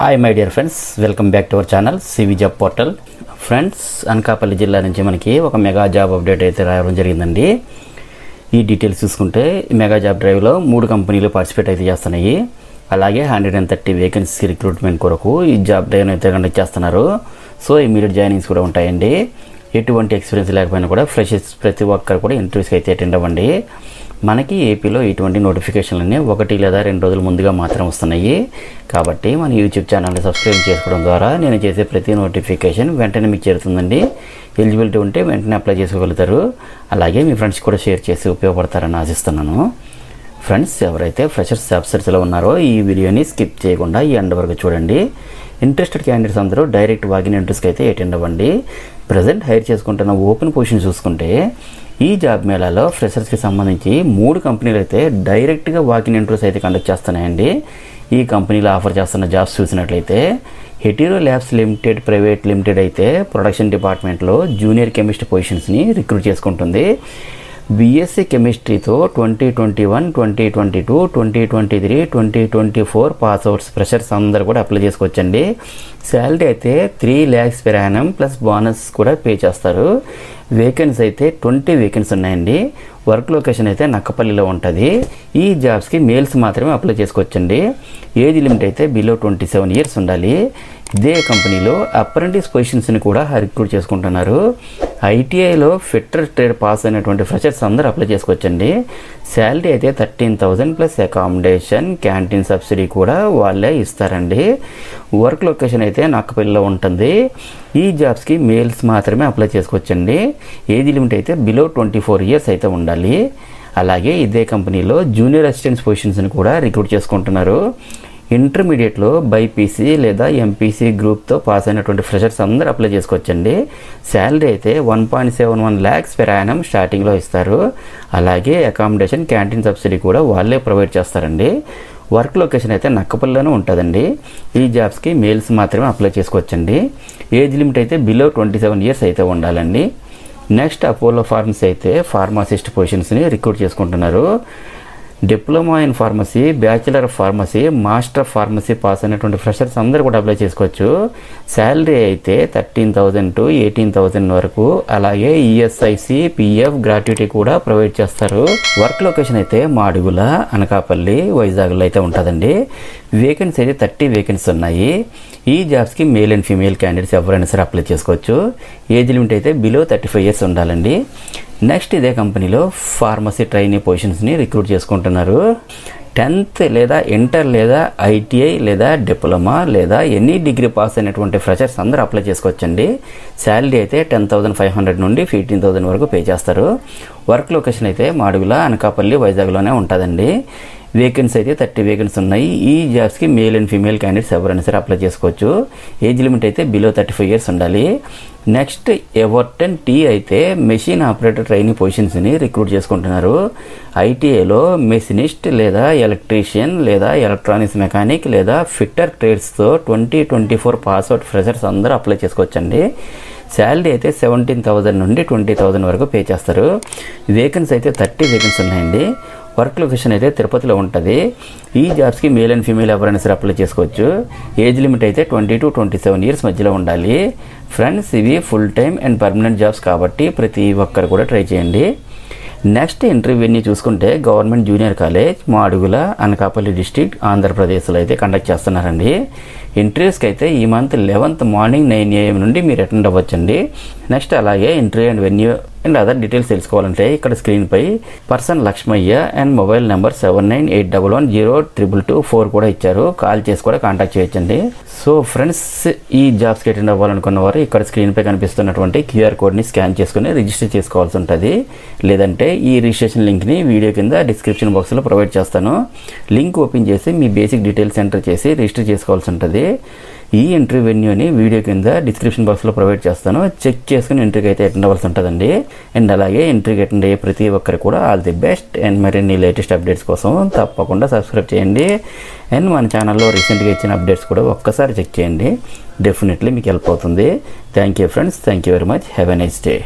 Hi my dear friends, welcome back to our channel CV job portal. Friends, Anakapalli జిల్లా నుంచి మనకి ఒక mega job update అయితే రావడం జరిగిందండి. ఈ డీటెయిల్స్ చూసుకుంటే ఈ మెగా జాబ్ డ్రైవ్లో 3 కంపెనీలు పార్టిసిపేట్ అయితే చేస్తున్నాయి. అలాగే 130 వేకెన్సీ రిక్రూట్మెంట్ కొరకు ఈ జాబ్ డ్రైవ్ అయితే కండక్ట్ చేస్తున్నారు. సో ఇమీడియట్ జాయినింగ్స్ కూడా ఉంటాయండి. ఎటువంటి ఎక్స్పీరియన్స్ లేకపోయినా కూడా ఫ్రెషర్స్ ప్రతి ఒక్కరు కూడా ఇంటర్వ్యూస్కి అయితే అటెండ్ అవ్వండి. మనకి ఏపీలో ఇటువంటి నోటిఫికేషన్లన్నీ 1 లేదా 2 రోజుల ముందుగా మాత్రం వస్తున్నాయి. కాబట్టి మన యూట్యూబ్ ఛానల్ని సబ్స్క్రైబ్ చేసుకోవడం ద్వారా నేను చేసే ప్రతి నోటిఫికేషన్ వెంటనే మీకు చేరుతుందండి. ఎలిజిబిలిటీ ఉంటే వెంటనే అప్లై చేసుకోగలుగుతారు. అలాగే మీ ఫ్రెండ్స్ కూడా షేర్ చేసి ఉపయోగపడతారని ఆశిస్తున్నాను. ఫ్రెండ్స్, ఎవరైతే ఫ్రెషర్స్ జాబ్ సెర్చ్లో ఉన్నారో ఈ వీడియోని స్కిప్ చేయకుండా ఈ ఎండ్ వరకు చూడండి. ఇంట్రెస్టెడ్ క్యాండిడేట్స్ అందరూ డైరెక్ట్ వాకిన్ ఇంటర్వ్యూస్కి అయితే అటెండ్ అవ్వండి. ప్రజెంట్ హైర్ చేసుకుంటున్న ఓపెన్ పొజిషన్ చూసుకుంటే ఈ జాబ్ మేళాలో ఫ్రెషర్స్కి సంబంధించి 3 కంపెనీలు అయితే డైరెక్ట్గా వాకిన్ ఇంటర్వ్యూస్ అయితే కండక్ట్ చేస్తున్నాయండి. ఈ కంపెనీలో ఆఫర్ చేస్తున్న జాబ్స్ చూసినట్లయితే Hetero labs limited private limited అయితే ప్రొడక్షన్ డిపార్ట్మెంట్లో జూనియర్ కెమిస్ట్ పొజిషన్స్ని రిక్రూట్ చేసుకుంటుంది. బీఎస్సీ కెమిస్ట్రీతో 2021, 2022, 2023, 2024 పాస్అవుట్స్ ఫ్రెషర్స్ అందరూ కూడా అప్లై చేసుకోవచ్చండి. శాలరీ అయితే 3 lakhs per annum plus bonus కూడా పే చేస్తారు. వేకెన్సీ అయితే 20 వేకెన్సీ ఉన్నాయండి. వర్క్ లొకేషన్ అయితే నక్కపల్లిలో ఉంటుంది. ఈ జాబ్స్కి మేల్స్ మాత్రమే అప్లై చేసుకోవచ్చండి. ఏజ్ లిమిట్ అయితే బిలో 27 years ఉండాలి. ఇదే కంపెనీలో అప్రెంటిస్ పొజిషన్స్ని కూడా రిక్రూట్ చేసుకుంటున్నారు. ఐటీఐలో ఫిట్టర్ ట్రేడ్ పాస్ అయినటువంటి ఫ్రెషర్స్ అందరూ అప్లై చేసుకోవచ్చండి. శాలరీ అయితే 13,000 ప్లస్ అకామిడేషన్ క్యాంటీన్ సబ్సిడీ కూడా వాళ్ళే ఇస్తారండి. వర్క్ లొకేషన్ అయితే నక్కపల్లిలో ఉంటుంది. ఈ జాబ్స్కి మేల్స్ మాత్రమే అప్లై చేసుకోవచ్చండి. ఏజ్ లిమిట్ అయితే బిలో 24 years అయితే ఉండాలి. అలాగే ఇదే కంపెనీలో జూనియర్ అసిస్టెంట్స్ పొజిషన్స్ని కూడా రిక్రూట్ చేసుకుంటున్నారు. ఇంటర్మీడియట్లో బైపీసీ లేదా ఎంపీసీ గ్రూప్తో పాస్ అయినటువంటి ఫ్రెషర్స్ అందరూ అప్లై చేసుకోవచ్చండి. శాలరీ అయితే 1.71 lakhs per annum స్టార్టింగ్లో ఇస్తారు. అలాగే అకామిడేషన్ క్యాంటీన్ సబ్సిడీ కూడా వాళ్ళే ప్రొవైడ్ చేస్తారండి. వర్క్ లొకేషన్ అయితే నక్కపల్లిలోనే ఉంటుందండి. ఈ జాబ్స్కి మేల్స్ మాత్రమే అప్లై చేసుకోవచ్చండి. ఏజ్ లిమిట్ అయితే బిలో 27 years అయితే ఉండాలండి. నెక్స్ట్ అపోలో ఫార్మసీ అయితే ఫార్మాసిస్ట్ పొజిషన్స్ని రిక్రూట్ చేసుకుంటున్నారు. Diploma in pharmacy, bachelor of pharmacy, master of pharmacy pass అయినటువంటి ఫ్రెషర్స్ అందరూ కూడా అప్లై చేసుకోవచ్చు. శాలరీ అయితే 13,000 to 18,000 వరకు. అలాగే ఈఎస్ఐసి, పిఎఫ్, గ్రాట్యుటీ కూడా ప్రొవైడ్ చేస్తారు. వర్క్ లొకేషన్ అయితే మాడుగుల, అనకాపల్లి, వైజాగ్లో అయితే ఉంటుందండి. వేకెన్సీ అయితే 30 వేకెన్సీ ఉన్నాయి. ఈ జాబ్స్కి మేల్ అండ్ ఫీమేల్ క్యాండిడేట్స్ ఎవరైనా సరే అప్లై చేసుకోవచ్చు. ఏజ్ లిమిట్ అయితే బిలో 35 years ఉండాలండి. నెక్స్ట్ ఇదే కంపెనీలో ఫార్మసీ ట్రైనీ పొజిషన్స్ని రిక్రూట్ చేసుకుంటున్నారు. 10th లేదా ఇంటర్ లేదా ఐటీఐ లేదా డిప్లొమా లేదా ఎనీ డిగ్రీ పాస్ అయినటువంటి ఫ్రెషర్స్ అందరూ అప్లై చేసుకోవచ్చండి. శాలరీ అయితే 10,500 నుండి 15,000 వరకు పే చేస్తారు. వర్క్ లొకేషన్ అయితే మాడుగుల, అనకాపల్లి, వైజాగ్లోనే ఉంటుందండి. వేకెన్సీ అయితే 30 వేకెన్సీ ఉన్నాయి. ఈ జాబ్స్కి మేల్ అండ్ ఫీమేల్ క్యాండిడేట్స్ ఎవరైనా సరే అప్లై చేసుకోవచ్చు. ఏజ్ లిమిట్ అయితే బిలో 35 years ఉండాలి. నెక్స్ట్ ఎవర్టన్ టీ అయితే మెషిన్ ఆపరేటర్ ట్రైనింగ్ పొజిషన్స్ని రిక్రూట్ చేసుకుంటున్నారు. ఐటీఐలో మెషినిస్ట్ లేదా ఎలక్ట్రీషియన్ లేదా ఎలక్ట్రానిక్స్ మెకానిక్ లేదా ఫిట్టర్ ట్రేడ్స్తో 2024 పాస్అవుట్ ఫ్రెషర్స్ అందరూ అప్లై చేసుకోవచ్చండి. శాలరీ అయితే 17,000 నుండి 20,000 వరకు పే చేస్తారు. వేకెన్సీ అయితే 30 వేకెన్సీ ఉన్నాయండి. వర్క్ లొకేషన్ అయితే తిరుపతిలో ఉంటుంది. ఈ జాబ్స్కి మేల్ అండ్ ఫీమేల్ ఎవరైనా సరే అప్లై చేసుకోవచ్చు. ఏజ్ లిమిట్ అయితే 20 to 27 years మధ్యలో ఉండాలి. ఫ్రెండ్స్, ఇవి full time and permanent jobs కాబట్టి ప్రతి ఒక్కరు కూడా ట్రై చేయండి. నెక్స్ట్ ఇంటర్వ్యూని చూసుకుంటే government junior college, Madugula, Anakapalli district, ఆంధ్రప్రదేశ్లో అయితే కండక్ట్ చేస్తున్నారండి. ఇంటర్వ్యూస్కి అయితే ఈ మంత్ 11th మార్నింగ్ 9 AM నుండి మీరు అటెండ్ అవ్వచ్చండి. నెక్స్ట్ అలాగే interview and venue and other details తెలుసుకోవాలంటే ఇక్కడ స్క్రీన్పై person Lakshmayya and mobile number 7981102224 కూడా ఇచ్చారు. కాల్ చేసి కూడా కాంటాక్ట్ చేయొచ్చండి. సో ఫ్రెండ్స్, ఈ జాబ్స్కి అటెండ్ అవ్వాలనుకున్న వారు ఇక్కడ స్క్రీన్పై కనిపిస్తున్నటువంటి QR కోడ్ని స్కాన్ చేసుకుని రిజిస్టర్ చేసుకోవాల్సి ఉంటుంది. లేదంటే ఈ రిజిస్ట్రేషన్ లింక్ని వీడియో కింద డిస్క్రిప్షన్ బాక్స్లో ప్రొవైడ్ చేస్తాను. లింక్ ఓపెన్ చేసి మీ బేసిక్ డీటెయిల్స్ ఎంటర్ చేసి రిజిస్టర్ చేసుకోవాల్సి ఉంటుంది. ఈ ఇంటర్వ్యూ వెన్యూని వీడియో కింద డిస్క్రిప్షన్ బాక్స్లో ప్రొవైడ్ చేస్తాను. చెక్ చేసుకుని ఇంటర్వ్యూకి అయితే అటెండ్ అవ్వాల్సి ఉంటుందండి. అండ్ అలాగే ఇంటర్వ్యూకి అటెండ్ అయ్యే ప్రతి ఒక్కరు కూడా ఆల్ ది బెస్ట్. అండ్ మరిన్ని లేటెస్ట్ అప్డేట్స్ కోసం తప్పకుండా సబ్స్క్రైబ్ చేయండి. అండ్ మన ఛానల్లో రీసెంట్గా ఇచ్చిన అప్డేట్స్ కూడా ఒక్కసారి చెక్ చేయండి. డెఫినెట్లీ మీకు హెల్ప్ అవుతుంది. Thank you friends, thank you very much. Have a nice day.